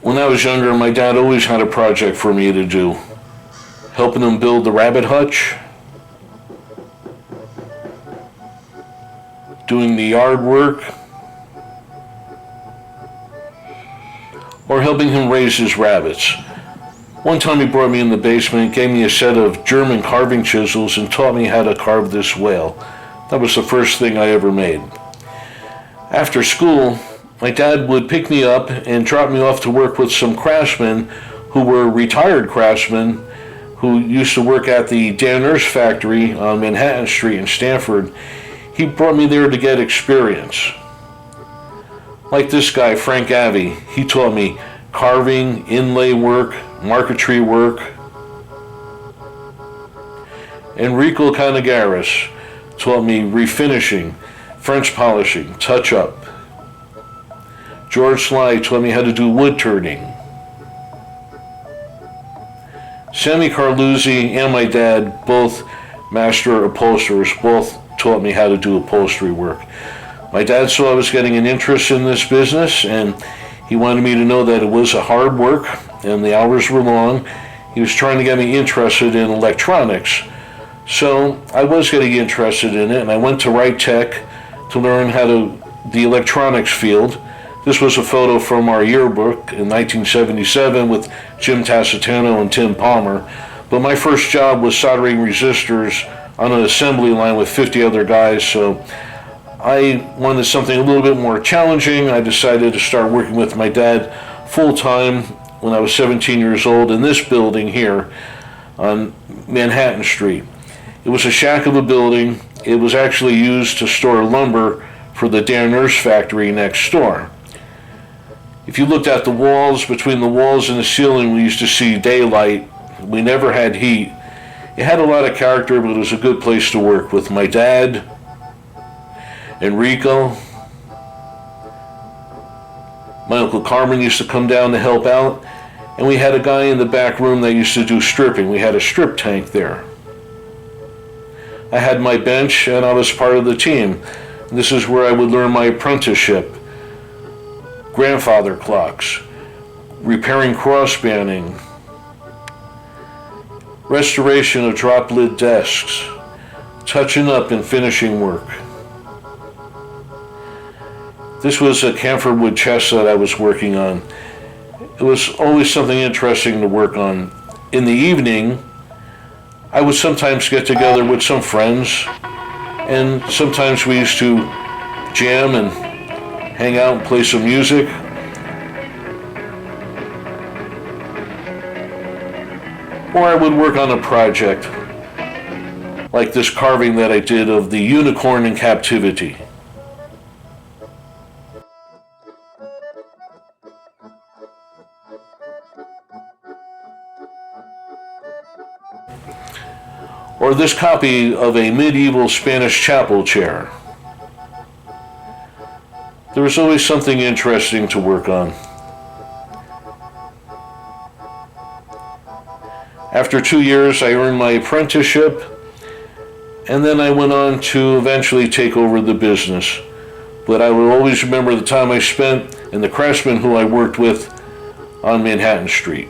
When I was younger, my dad always had a project for me to do. Helping him build the rabbit hutch, doing the yard work, or helping him raise his rabbits. One time he brought me in the basement, gave me a set of German carving chisels, and taught me how to carve this whale. That was the first thing I ever made. After school, my dad would pick me up and drop me off to work with some craftsmen who were retired craftsmen who used to work at the Dan Nurse factory on Manhattan Street in Stamford. He brought me there to get experience. Like this guy, Frank Abbey, he taught me carving, inlay work, marquetry work. Enrico Canagaris taught me refinishing, French polishing, touch-up. George Sly taught me how to do wood turning. Sammy Carluzzi and my dad, both master upholsterers, both taught me how to do upholstery work. My dad saw I was getting an interest in this business, and he wanted me to know that it was a hard work and the hours were long. He was trying to get me interested in electronics. So I was getting interested in it, and I went to Wright Tech to learn the electronics field. This was a photo from our yearbook in 1977 with Jim Tassitano and Tim Palmer. But my first job was soldering resistors on an assembly line with 50 other guys, so I wanted something a little bit more challenging. I decided to start working with my dad full-time when I was 17 years old in this building here on Manhattan Street. It was a shack of a building. It was actually used to store lumber for the Dan Nurse factory next door. If you looked at the walls, between the walls and the ceiling, we used to see daylight. We never had heat. It had a lot of character, but it was a good place to work with my dad, Enrico. My Uncle Carmen used to come down to help out, and we had a guy in the back room that used to do stripping. We had a strip tank there. I had my bench, and I was part of the team. This is where I would learn my apprenticeship. Grandfather clocks, repairing crossbanning, restoration of drop lid desks, touching up and finishing work. This was a camphor wood chest that I was working on. It was always something interesting to work on. In the evening, I would sometimes get together with some friends, and sometimes we used to jam and hang out and play some music. Or I would work on a project like this carving that I did of the unicorn in captivity. Or this copy of a medieval Spanish chapel chair. There was always something interesting to work on. After 2 years, I earned my apprenticeship, and then I went on to eventually take over the business. But I will always remember the time I spent and the craftsmen who I worked with on Manhattan Street.